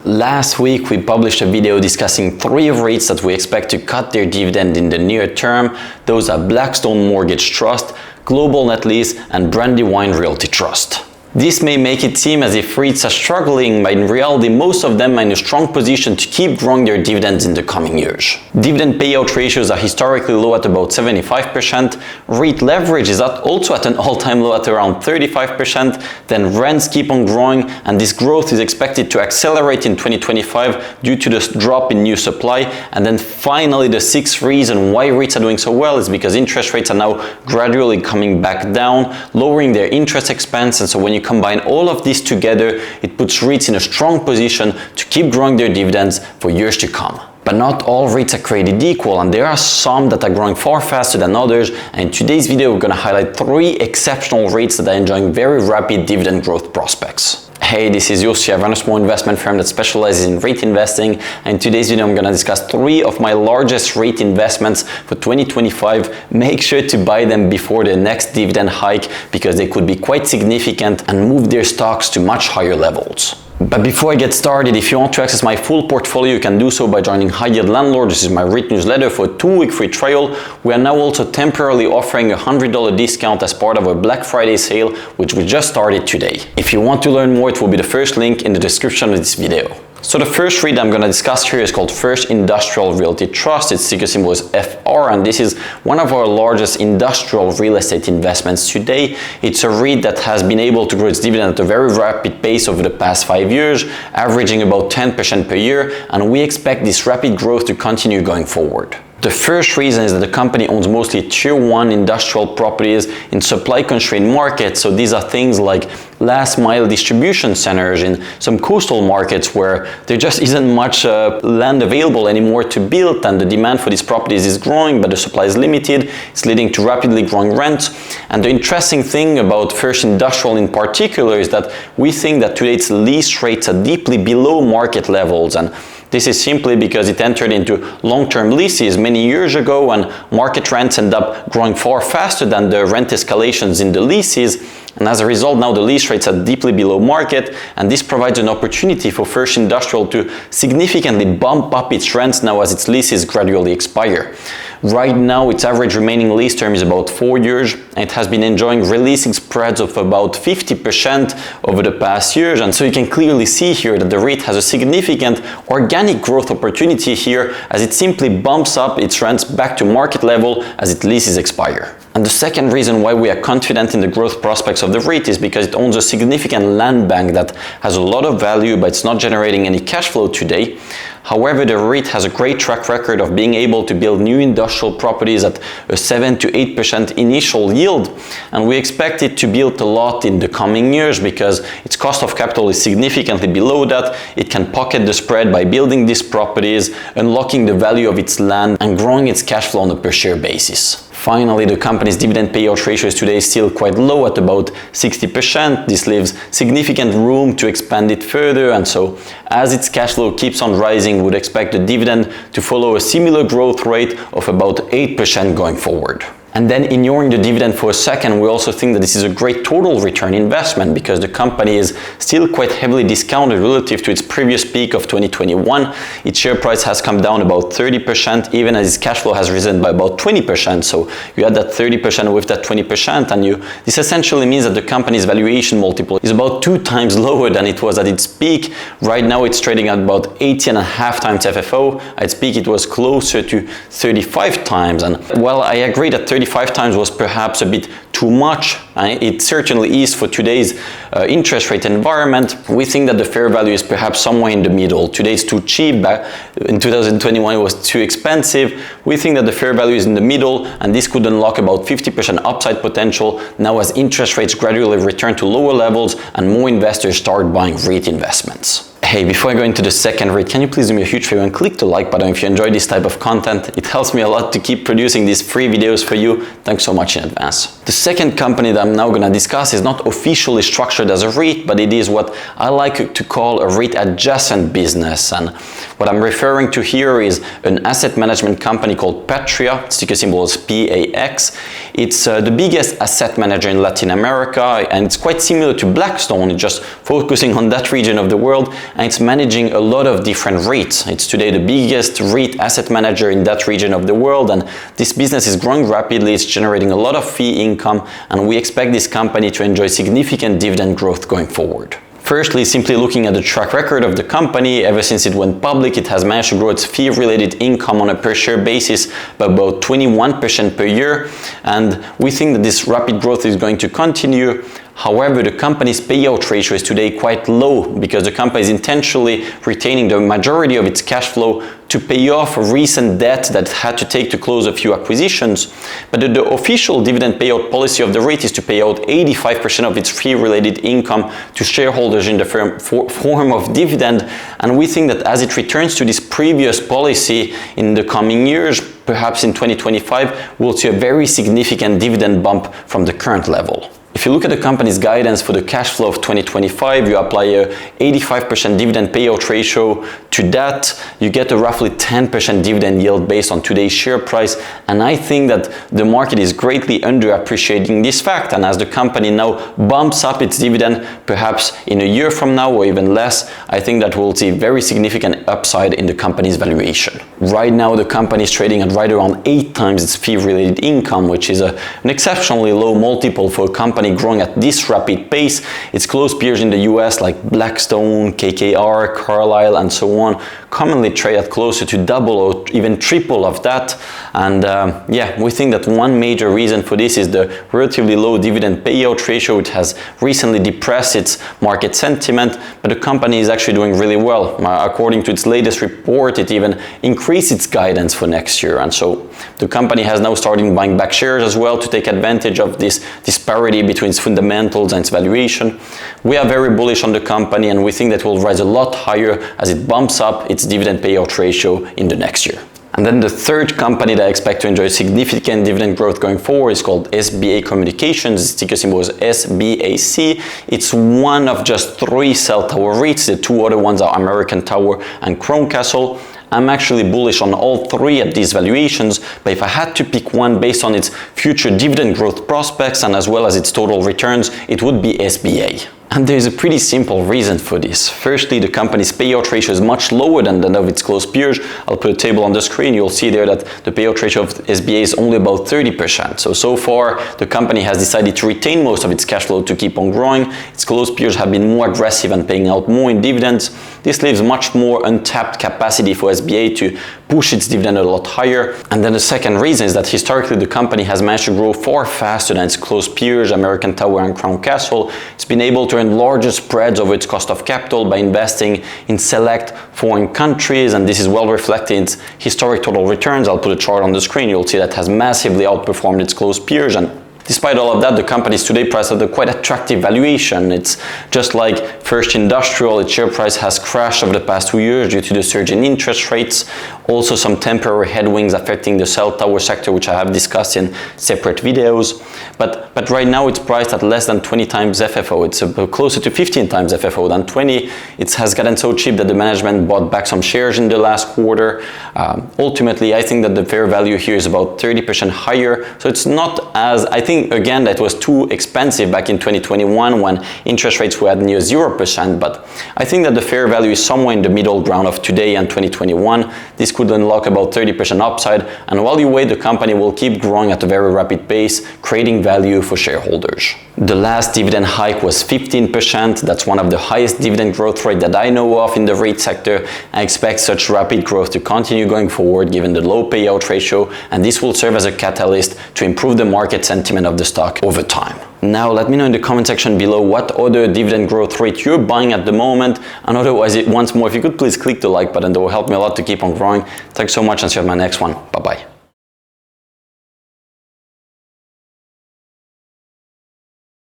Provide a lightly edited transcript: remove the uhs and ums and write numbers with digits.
Last week we published a video discussing 3 REITs that we expect to cut their dividend in the near term. Those are Blackstone Mortgage Trust, Global Net Lease, and Brandywine Realty Trust. This may make it seem as if REITs are struggling, but in reality most of them are in a strong position to keep growing their dividends in the coming years. Dividend payout ratios are historically low at about 75%, REIT leverage is also at an all-time low at around 35%, then rents keep on growing, and this growth is expected to accelerate in 2025 due to the drop in new supply. And then finally, the 6th reason why REITs are doing so well is because interest rates are now gradually coming back down, lowering their interest expense, and so when you combine all of this together, it puts REITs in a strong position to keep growing their dividends for years to come. But not all REITs are created equal, and there are some that are growing far faster than others. And in today's video, we're going to highlight 3 exceptional REITs that are enjoying very rapid dividend growth prospects. Hey, this is Jussi. I run a small investment firm that specializes in REIT investing, and in today's video I'm going to discuss 3 of my largest REIT investments for 2025. Make sure to buy them before the next dividend hike because they could be quite significant and move their stocks to much higher levels. But before I get started, if you want to access my full portfolio, you can do so by joining High Yield Landlord. This is my REIT newsletter for a 2-week free trial. We are now also temporarily offering a $100 discount as part of a Black Friday sale, which we just started today. If you want to learn more, it will be the first link in the description of this video. So the first REIT I'm going to discuss here is called First Industrial Realty Trust. Its ticker symbol is FR, and this is one of our largest industrial real estate investments today. It's a REIT that has been able to grow its dividend at a very rapid pace over the past 5 years, averaging about 10% per year, and we expect this rapid growth to continue going forward. The first reason is that the company owns mostly Tier 1 industrial properties in supply-constrained markets. So these are things like last-mile distribution centers in some coastal markets where there just isn't much land available anymore to build, and the demand for these properties is growing, but the supply is limited. It's leading to rapidly growing rents. And the interesting thing about First Industrial in particular is that we think that today its lease rates are deeply below market levels, and this is simply because it entered into long-term leases many years ago, and market rents end up growing far faster than the rent escalations in the leases. And as a result, now the lease rates are deeply below market, and this provides an opportunity for First Industrial to significantly bump up its rents now as its leases gradually expire. Right now, its average remaining lease term is about 4 years, and it has been enjoying releasing spreads of about 50% over the past years. And so you can clearly see here that the REIT has a significant organic growth opportunity here, as it simply bumps up its rents back to market level as its leases expire. And the second reason why we are confident in the growth prospects of the REIT is because it owns a significant land bank that has a lot of value, but it's not generating any cash flow today. However, the REIT has a great track record of being able to build new industrial properties at a 7 to 8% initial yield, and we expect it to build a lot in the coming years because its cost of capital is significantly below that. It can pocket the spread by building these properties, unlocking the value of its land, and growing its cash flow on a per share basis. Finally, the company's dividend payout ratio is today still quite low at about 60%. This leaves significant room to expand it further, and so as its cash flow keeps on rising, we would expect the dividend to follow a similar growth rate of about 8% going forward. And then, ignoring the dividend for a second, we also think that this is a great total return investment because the company is still quite heavily discounted relative to its previous peak of 2021. Its share price has come down about 30%, even as its cash flow has risen by about 20%. So you add that 30% with that 20%, and this essentially means that the company's valuation multiple is about 2 times lower than it was at its peak. Right now, it's trading at about 80.5 times FFO. At its peak, it was closer to 35 times. And while I agree that 35 times was perhaps a bit too much, it certainly is for today's interest rate environment, we think that the fair value is perhaps somewhere in the middle. Today it's too cheap, in 2021 it was too expensive. We think that the fair value is in the middle, and this could unlock about 50% upside potential now as interest rates gradually return to lower levels and more investors start buying REIT investments. Hey, before I go into the second REIT, can you please do me a huge favor and click the like button if you enjoy this type of content? It helps me a lot to keep producing these free videos for you. Thanks so much in advance. The second company that I'm now going to discuss is not officially structured structured as a REIT, but it is what I like to call a REIT adjacent business. And what I'm referring to here is an asset management company called Patria, ticker symbol is PAX. It's the biggest asset manager in Latin America, and it's quite similar to Blackstone, just focusing on that region of the world, and it's managing a lot of different REITs. It's today the biggest REIT asset manager in that region of the world, and this business is growing rapidly. It's generating a lot of fee income, and we expect this company to enjoy significant dividend growth going forward. Firstly, simply looking at the track record of the company, ever since it went public, it has managed to grow its fee-related income on a per-share basis by about 21% per year, and we think that this rapid growth is going to continue. However, the company's payout ratio is today quite low because the company is intentionally retaining the majority of its cash flow to pay off recent debt that it had to take to close a few acquisitions. But the official dividend payout policy of the REIT is to pay out 85% of its fee-related income to shareholders in the form of dividend. And we think that as it returns to this previous policy in the coming years, perhaps in 2025, we'll see a very significant dividend bump from the current level. If you look at the company's guidance for the cash flow of 2025, you apply a 85% dividend payout ratio to that, you get a roughly 10% dividend yield based on today's share price. And I think that the market is greatly underappreciating this fact. And as the company now bumps up its dividend, perhaps in a year from now or even less, I think that we'll see very significant upside in the company's valuation. Right now, the company is trading at right around 8 times its fee-related income, which is an exceptionally low multiple for a company growing at this rapid pace. Its close peers in the US like Blackstone, KKR, Carlyle, and so on commonly trade at closer to double or even triple of that. And yeah, we think that one major reason for this is the relatively low dividend payout ratio, which has recently depressed its market sentiment, but the company is actually doing really well. According to its latest report, it even increased its guidance for next year. And so the company has now started buying back shares as well to take advantage of this disparity between its fundamentals and its valuation. We are very bullish on the company, and we think that it will rise a lot higher as it bumps up its dividend payout ratio in the next year. And then the third company that I expect to enjoy significant dividend growth going forward is called SBA Communications. Its ticker symbol is SBAC. It's one of just 3 cell tower REITs. The 2 other ones are American Tower and Crown Castle. I'm actually bullish on all 3 at these valuations, but if I had to pick one based on its future dividend growth prospects and as well as its total returns, it would be SBA. And there's a pretty simple reason for this. Firstly, the company's payout ratio is much lower than that of its close peers. I'll put a table on the screen. You'll see there that the payout ratio of SBA is only about 30%. So far, the company has decided to retain most of its cash flow to keep on growing. Its close peers have been more aggressive and paying out more in dividends. This leaves much more untapped capacity for SBA to push its dividend a lot higher. And then the second reason is that historically the company has managed to grow far faster than its close peers, American Tower and Crown Castle. It's been able to earn larger spreads over its cost of capital by investing in select foreign countries, and this is well reflected in its historic total returns. I'll put a chart on the screen. You'll see that has massively outperformed its close peers, and despite all of that, the company is today priced at a quite attractive valuation. It's just like First Industrial, its share price has crashed over the past 2 years due to the surge in interest rates. Also some temporary headwinds affecting the cell tower sector, which I have discussed in separate videos. But right now it's priced at less than 20 times FFO. It's closer to 15 times FFO than 20. It has gotten so cheap that the management bought back some shares in the last quarter. Ultimately, I think that the fair value here is about 30% higher. So it's not as, I think, again, that was too expensive back in 2021 when interest rates were at near 0%, but I think that the fair value is somewhere in the middle ground of today and 2021. This could unlock about 30% upside, and while you wait, the company will keep growing at a very rapid pace, creating value for shareholders. The last dividend hike was 15%. That's one of the highest dividend growth rate that I know of in the REIT sector. I expect such rapid growth to continue going forward given the low payout ratio, and this will serve as a catalyst to improve the market sentiment of the stock over time. Now let me know in the comment section below what other dividend growth rate you're buying at the moment, and otherwise, once more, if you could please click the like button, that will help me a lot to keep on growing. Thanks so much, and see you at my next one. Bye bye.